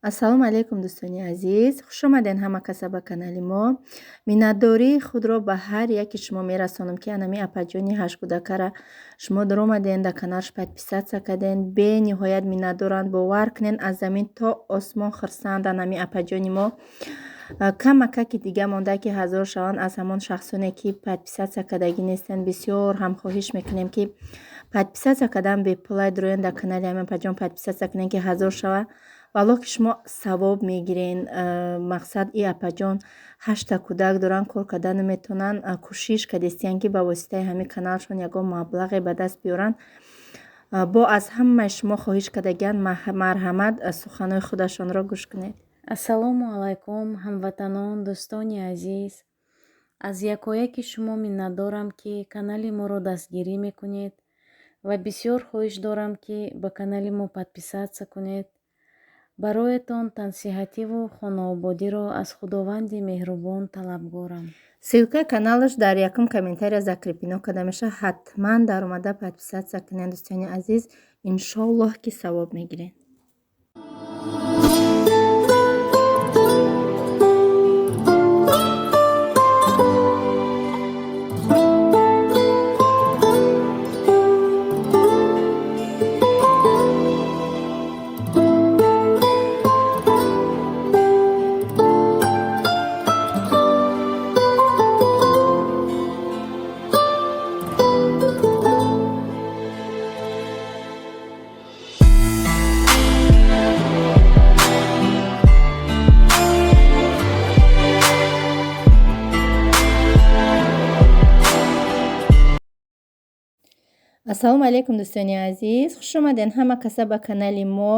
ассалому алайкум дӯстони азиз, хуш омаден ҳама каса ба канали мо. Миннатдории худро ба ҳар яки шумо мерасонам ки анами апаҷони ҳашкудакара шумо даромаден, дар каналш подписатсия карден. Бениҳоят миннатдоранд, бовар кунен, аз замин то осмон хирсанд анами апаҷони мо. Камака ки дига монда ки ҳазор шаванд аз ҳамон шахсоне ки подписатсия кардагӣ нестанд. Бисёр ҳам хоҳиш мекунем ки подписатсия кардан беплай дуроен дар канали ҳамин апаҷон подписатсия кунен ки ҳазор шава. валло ки шумо савоб мегирен. Мақсад и апаҷон 8 кӯдак доран, кор карда наметонанд. Кӯшиш кардестиян ки ба воситаи ҳамин каналшон ягон маблағе ба даст биёранд. бо аз ҳамаи шумо хоҳиш кардагиям марҳамат суханои худашонро гӯш кунед. ассалому алайкум ҳамватанон, дӯстони азиз. аз якояки шумо миннатдорам ки канали моро дастгирӣ мекунед ва бисёр хоҳиш дорам ки ба канали мо подписатсия кунед. бароятон тансиҳативу хонаободиро аз худованди меҳрубон талабгорам. Ссилкаи каналаш дар якум комментария закрепино карда мешавад. ҳатман дар омада подписатсия кунед дӯстони азиз. иншоллоҳ ки савоб мегиред. ассалому алайкум дӯстони азиз, хуш омаден ҳама каса ба канали мо.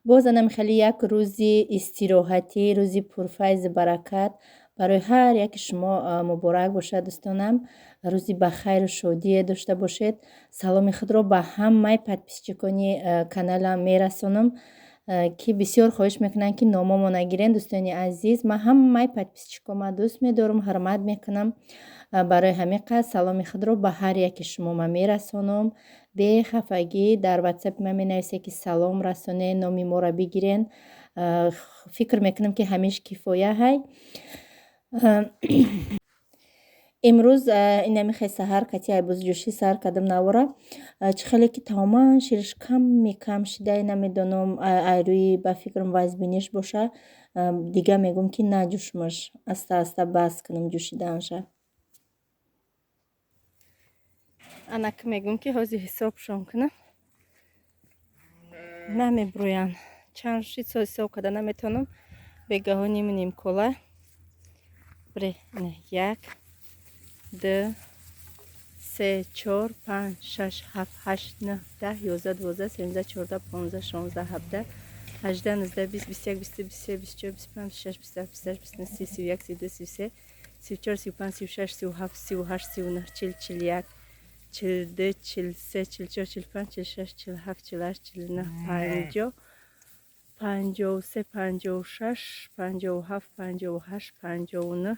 боз анами хеле як рӯзи истироҳатӣ, рӯзи пурфайзи баракат барои ҳар яки шумо муборак бошад дӯстонам. рӯзи бахайру шодие дошта бошед. саломи худро ба ҳамаи подписчикони каналам мерасонам ки бисёр хоҳиш мекунам ки номамо нагирен. дӯстони азиз, ман ҳамаи подписчикома дӯст медорам, ҳурмат мекунам. барои ҳамин қасд саломи худро ба ҳар яки шумо ман мерасонам. бехафагӣ дар ватсапи ман менависед ки салом расонед, номи моро бигирен. фикр мекунам ки ҳамиш кифоя ҳай. имрӯз инами хел саҳар кати айбузҷӯшӣ сар кардам навора. чӣ хеле ки тамоман шириш кам шида, намедонам айрӯи ба фикрам вазбиниш боша. дига мегӯм ки наҷӯшмаш, аста аста бас кунам ҷӯшиданша. анак мегӯм ки ҳозир ҳисобшон кунам. намеброянд. чанд шитсо ҳисоб карда наметонам. бегаҳо нимуним кола. бре, не, 1, 2, 3, 4, 5, 6, 7, 8, 9, 10, 11, 12, 13, 14, 15, 16, 17, 18, 19, 20, 21, 22, 23, 24, 25, 26, 27, 28, 29, 30, 31, 32, 33, 34, 35, 36, 37, 38, 39, 40, 41, 42, 43, 44, 45, 46, 47, 48, 49, 50, 53, 56, 57, 58, 59,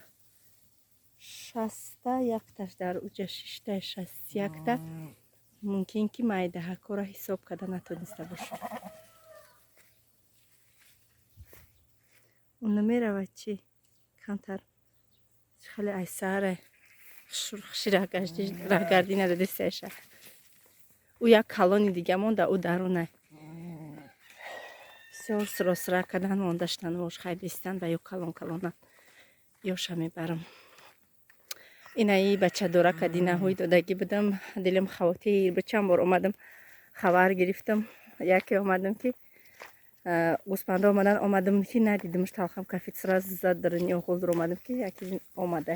60 якташ дар уҷа 6 61 мумкин ки майдаҳакора ҳисоб карда натониста бошам. уна меравад чи камтар хеле айсаре хуширагардӣ нададистеша. ӯ як калони дига монда, ӯ даруна бисёр сиросира кардан мондаштан вош хайдистан ба ё калонан ёша мебарам. инаи бача дора кадинаҳои додагӣ будам. дилам хавотир ба чанд бор омадам хабар гирифтам. яке омадам ки гӯспанда омадам ки надидимш талхам кафит сразу зад даруни оғулдур омадам ки яки омада.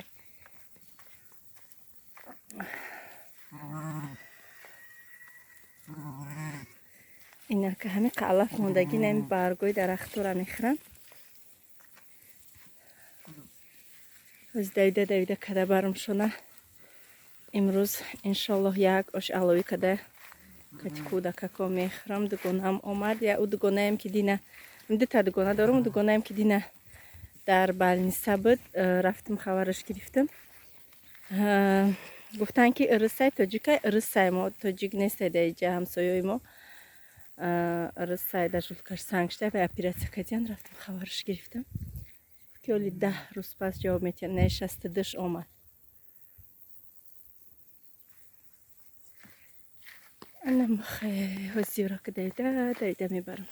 инака ҳамин қалаф мондагӣ нами баргои дарахтора мехӯранд. ҳоз давида када барамшона. имрӯз иншоллоҳ як ош аловӣ када кати кӯдакако мехӯрам. дугонаам омад. я ӯ дугонаем ки дина дута дугона дорам. дугонаем ки дина дар балниса буд. рафтам хабараш гирифтам. гуфтанд ки ирисай тоҷикай. ирисай, мо тоҷик нестед, иҷа ҳамсоёи мо. сайда жулкаш сангшта ба операция кардиан рафтам хабарш гирифтам ки оли 10 рӯз пас ҷавоб метиҳад нешасти диш омад анам ҳозира ки дайда мебарам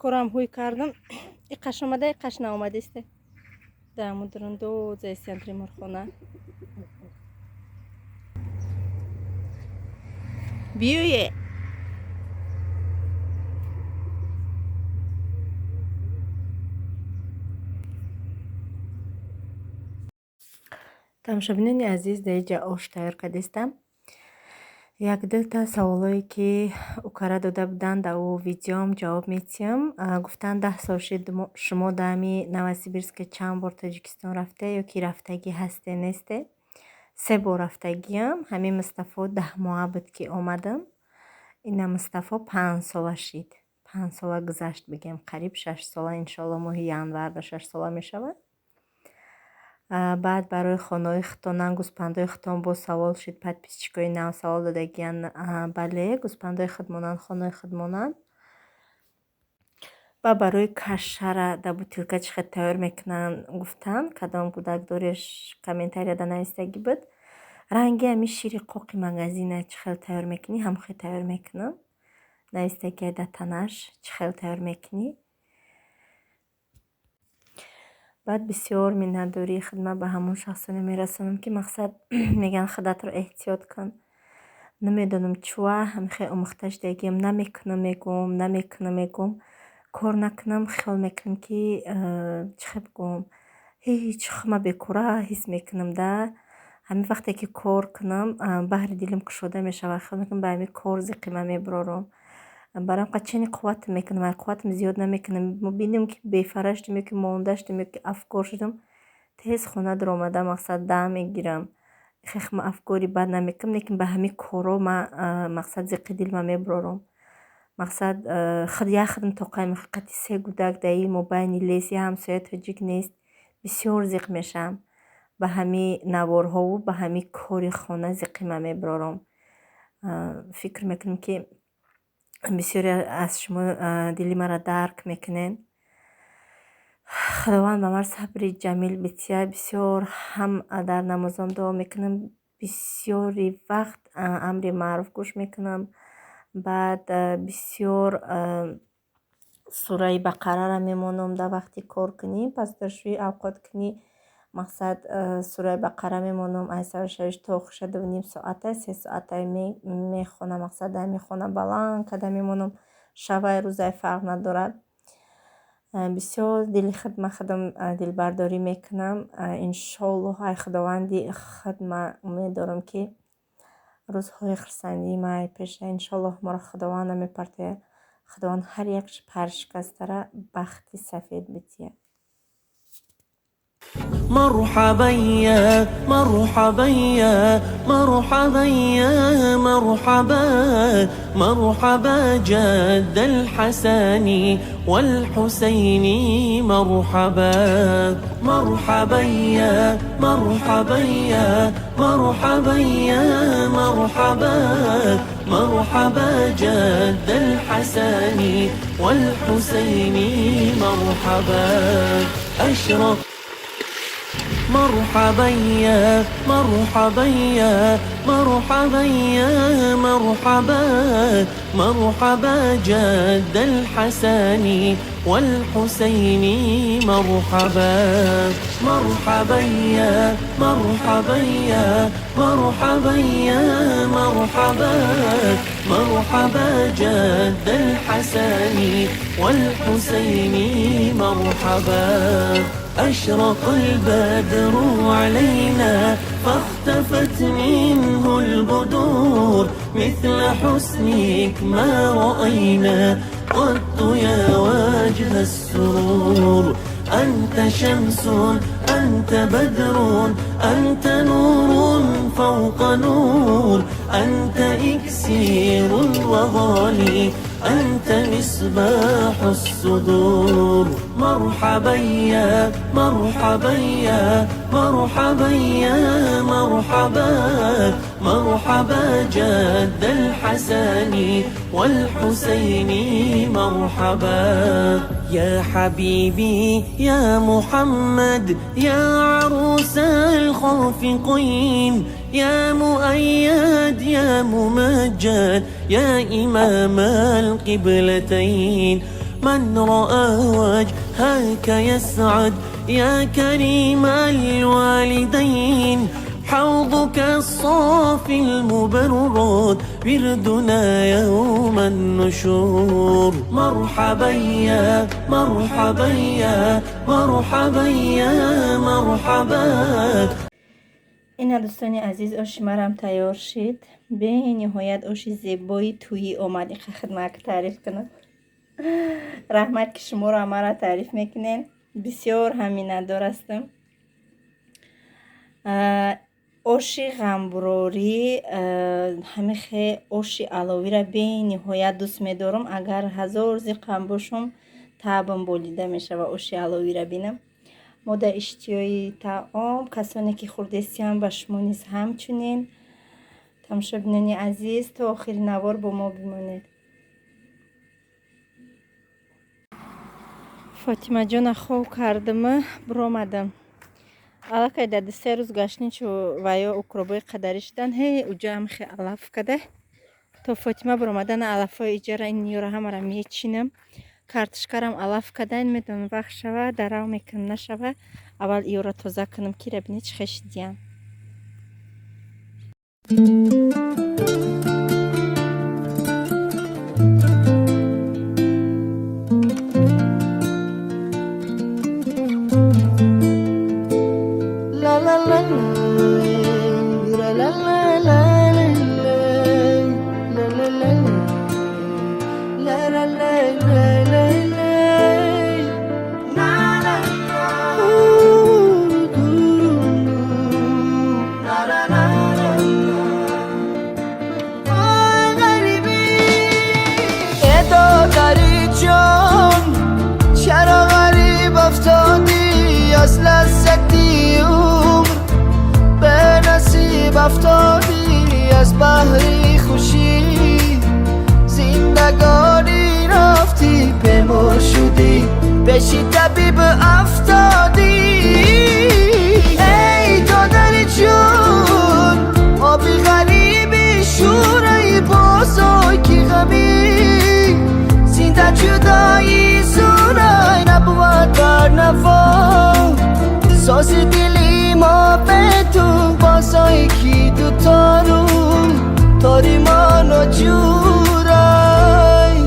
корам ҳуй кардам иқаш омада иқаш наомадисте даму дурунду за центри морхона биёе тамошобинони азиз дар ин ҷо ош тайёр кардистам як дута саволое ки укара дода буданд дар у видеом ҷавоб метиҳам. Гуфтанд 10 сол шуд шумо дар ҳами Новосибирск чанд бор Тоҷикистон рафте ё ки рафтагӣ ҳасте несте? 3 бор рафтагиам. Ҳамин Мустафо 10 моҳа буд ки омадам. Ина Мустафо 5 сола шид. 5 сола гузашт бигем, қариб 6 сола иншоалло моҳи январда 6 сола мешавад. Баъд барои хонаҳои хитонан гӯспандҳои хитон бо савол шуд, подписчикои нав савол додагиян. Бале, гӯспандҳои хидмонанд, хонаҳои хидмонанд. Ба барои кашара дар бутилка чӣ хел тайёр мекунанд гуфтанд. Кадом кӯдак дореш комментарияда навистагӣ буд. Ранги ҳами шири қоқи магазина чӣ хел тайёр мекунӣ? Ҳамхел тайёр мекунам. Навистагия дар танаш чӣ хел тайёр мекунӣ? баъд бисёр миннатдории хидмат ба ҳамон шахсоне мерасонам ки мақсад меган худатро эҳтиёт кун. Намедонам чуа ҳамихел омӯхта шудагиам, намекунам мегум. Кор накунам хиёл мекунам ки чӣ хел бигӯм, ҳеҷ хама бекора ҳис мекунам да. ҳамин вақте ки кор кунам баҳри дилам кушода мешавад. хел мекунам ба ҳамин кор зиқима мебарорам. барам қачани қувват мекунам. Қувватам зиёд намекунам. Бинем ки бефара шудам ё ки монда шудам ё ки афкор шудам, тез хона дуромада мақсад дам мегирам. хех ман афкори бад намекунам, лекин ба ҳамин корҳо ман мақсад зиқи дилма мебарорам. мақсад як хадам тоқаи муҳаққати 3 гудак дар ин мобайни леси ҳамсоя тоҷик нест. бисёр зиқ мешавам. ба ҳамин наворҳову ба ҳамин кори хона зиқима мебарорам. фикр мекунам ки бисёре аз шумо дили маро дарк мекунед. худованд ба ман сабри ҷамил битиҳад. бисёр ҳам дар намозам дуо мекунам. бисёри вақт амри маъруф гӯш мекунам. баъд бисёр сураи бақараро мемонам дар вақти коркунӣ. пас дар шӯи авқот кунӣ мақсад сураи бақара мемонам. айсаро шавиш то хуша 2.5 соата 3 соата мехонам. мақсад дар мехона баланд када мемонам. шабай рӯзай фарқ надорад. бисёр дили хидма худам дилбардорӣ мекунам. иншоаллоҳ ай худованди хидма умед дорам ки рӯзҳои хурсандии май пеша. иншоаллоҳ моро худованд намепартояд. худованд ҳар як паршикастара бахти сафед битиҳад. مرحبا يا مرحبا يا مرحبا يا مرحبا مرحبا جد الحسن والحسين مرحبا مرحبا يا مرحبا يا مرحبا يا مرحبا مرحبا جد الحسن والحسين مرحبا أشرق مرحبا يا مرحبا يا مرحبا يا مرحبا مرحبا جد الحسن والحسين مرحبا مرحبا يا مرحبا يا مرحبا يا مرحبا مرحبا جد الحسن والحسين مرحبا أشرق البدر علينا فاختفت منه البدور مثل حسنك ما رأينا قط يا وجه السرور أنت شمس أنت بدر أنت نور فوق نور أنت إكسير وغالي أنت مصباح الصدور مرحبا يا مرحبا يا مرحبا يا مرحبا مرحبا جد الحسن والحسين مرحبا يا حبيبي يا محمد يا عروس الخافقين يا مؤيد يا ممجد يا إمام القبلتين من رأى وجهك يسعد يا كريم الوالدين حوضك الصافي المبرد وردنا يوم النشور مرحبا يا مرحبا يا مرحبا يا مرحبا. اینا دوستانی عزیز آشی مرام تیار شد. به نهایت آشی زیبایی توی آمده خدمت تعریف کنم. رحمت که شما را مرا تعریف میکنین. بسیار همین‌دار هستم. آشی غمبراری همیشه آشی علاوی را به نهایت دوست می‌دارم. اگر 1000 زیقم باشم تعبم بولیده میشه و آشی علاوی را بینم. ما در اشتیای طعام کسانی که خوردستیم با شما نیز همچنین. تماشا بینانی عزیز تا آخر نوار با ما بمانید. فاطمه جان خواب کردم برآمدم. علاقه در 3 روز گشتین چو ویا اکربای قدری شدن هی اوجا هم خیلی علف کده تا فاطمه برآمدن علفای اجاره این نیوره هم را میچینم. کارتشکارم علف کدن میدونم وقت شوه درام میکنم نشوه اول ایو را تازه کنم که را بینید چه خشدیم. لا لا لا لا افتادی از بحری خوشی زندگانی رفتی پیمور شدی بشی طبیب افتادی ای دادن جون آبی غریبی شورای بازای کی غمی زنده جدایی زورای نبود بر نفا ساز دلی ما به تو بازای کی دوتا رو تاری ما جورای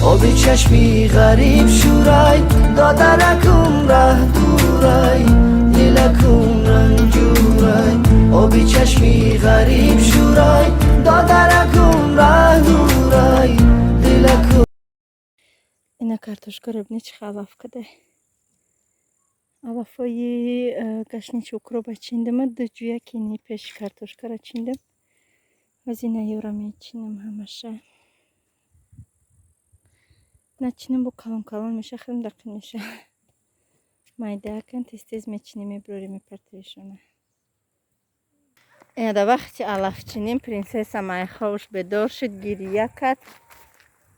آبی چشمی غریب شورای دادرکم ره دورای دلکم رنجورای آبی چشمی غریب شورای دادرکم ره دورای دلکم اینا کارتوشکا ربنی چی خلاف کده алафои гашничи укроба чиндим ду ҷӯя ки ни пеши картошкаро чиндим аз ина ёра мечинам ҳамаша начиним бо калон калон меша хеле дақиқ меша майдакан тез тез мечинем мебурорим мепартиришона яда вақти алаф чиним принсесса майховуш бедор шуд гирия кард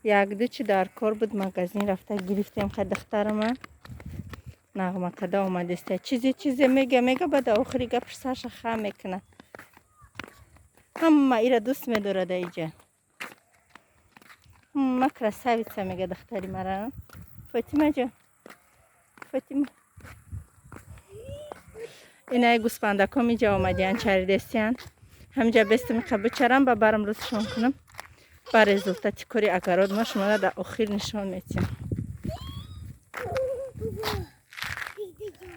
якдучи дар кор буд магазин рафта гирифтем ха духтарама нағма када омадеста чизе мега бада охири гапш саша ха мекунад ҳама ира дӯст медорад айҷа ма красавица мега духтари мара фотима ҷон фотима инаи гӯспандако миҷа омадиян чаридестиян ҳамҷа бестами қабучарам ба барам рӯзшон кунам ба результати кори агарод ма шуморо дар охир нишон метиҳам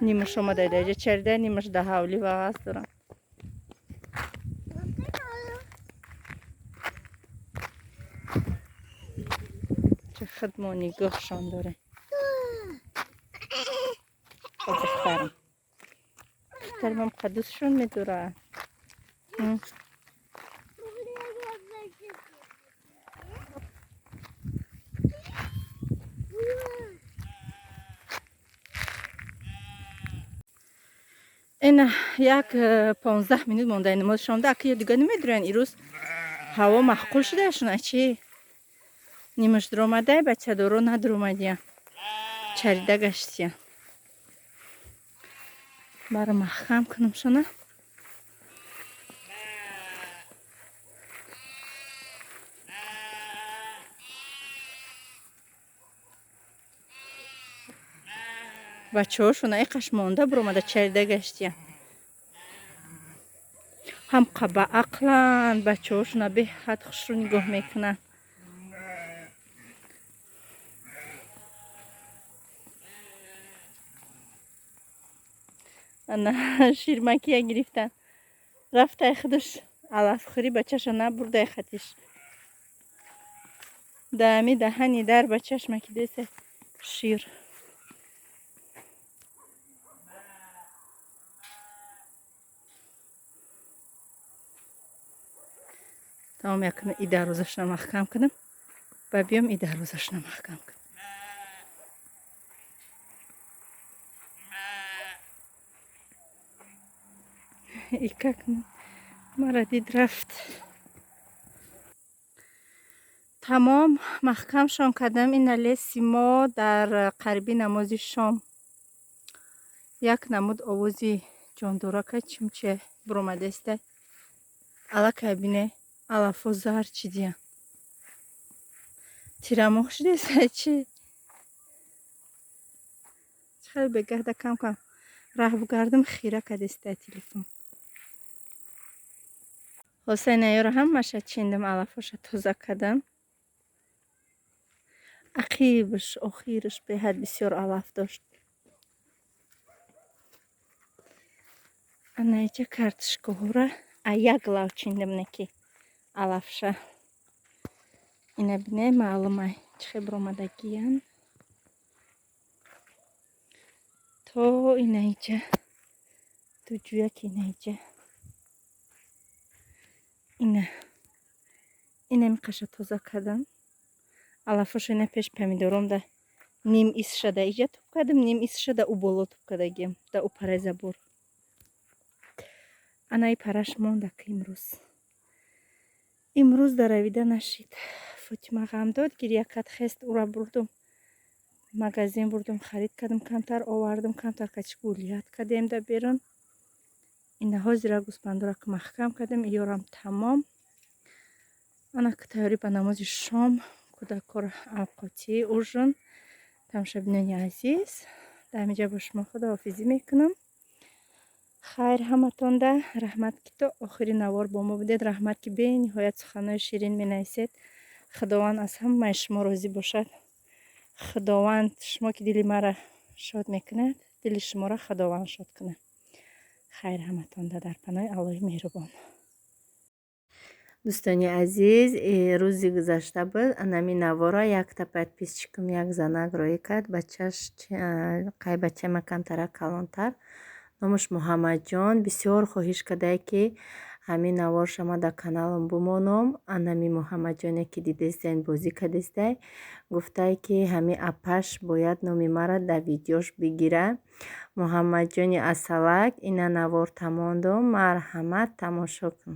нимаш омада идаҷа чарида нимаш да ҳавли вағаз дорам ча хидмо нигоҳшон доре духтарам духтарам қадусшон медорад ина як 15 минут мондаи намози шом да акия дига намедуран ирӯз ҳаво маъқул шудашуна чи нимаш дуромадай бачадоро надуромадия чарида гаштия бара маҳкам кунам шона бачаҳошона иқаш монда буромада чарида гаштия ҳам қаба ақлан бачаҳошона беҳад хушрӯ нигоҳ мекунанд ана ширмакия гирифтанд рафтай худуш алафхӯрӣ бачаша набурдай хатиш даами даҳани дар бачашма ки десе шир тамом якуна и дарвозашона маҳкам кунам ба биём и дарвозашона маҳкам кунам и как мара дид рафт тамом маҳкамшон кардам ина леси мо дар қариби намози шом як намуд овози ҷондорака чимче буромадеста аллакай бине алафо зар чидия тирамоҳ шудеса чи хеле бегарда кам раҳб гардам хира кадеста телефон ҳосайна ёра ҳамаша чиндам алафоша тоза кардам ақибш охирш беҳад бисёр алаф дошт анаиҷа картошкаҳора як лав чиндам неки алафша ина бине маълумай чихе буромадагиян то инаиҷа дуҷӯяк инаиҷа ина миқаша тоза кардам алафоша ина пеш помидором да ним исша да иҷа туб кардам ним исша да у боло туб кардагиям да у парезабур анаи параш монда ки имрӯз даравида нашид. Фотима ғам дод, гирья кард, хест. Ура бурдум магазин, бурдум харид кардам, камтар овардум, камтар качи гулият кардем да берун. Инда ҳозира гӯспандура маҳкам кардем, иёрам тамом. Ана ки тайёрӣ ба намози шом, кӯдакҳоро авқотӣ ужин. Тамошобинони азиз, дар ҳамин ҷо бо шумо худоҳофизӣ мекунам. хайр ҳаматонда. Раҳмат ки то охири навор бо мо будед. Раҳмат ки бениҳоят суханҳои ширин менависед. Худованд аз ҳамаи шумо розӣ бошад. худованд, шумо ки дили мара шод мекунед, дили шуморо худованд шод кунад. хайр ҳаматонда дар паноҳи Аллоҳи меҳрубон. дӯстони азиз, рӯзи гузашта буд. Анами навора якта подписчикам як занак роӣ кард. Бачаш қай бачама камтара калонтар. номаш Муҳаммадҷон. Бисёр хоҳиш кардае ки ҳамин навор шама дар каналам бумоном. Анами Муҳаммадҷоне ки дидестен бозӣ кардестай. Гуфтае ки ҳамин апаш бояд номи мара дар видеош бигира. Муҳаммадҷони асалак, ина навор тамондом. Марҳамат, тамошо кун.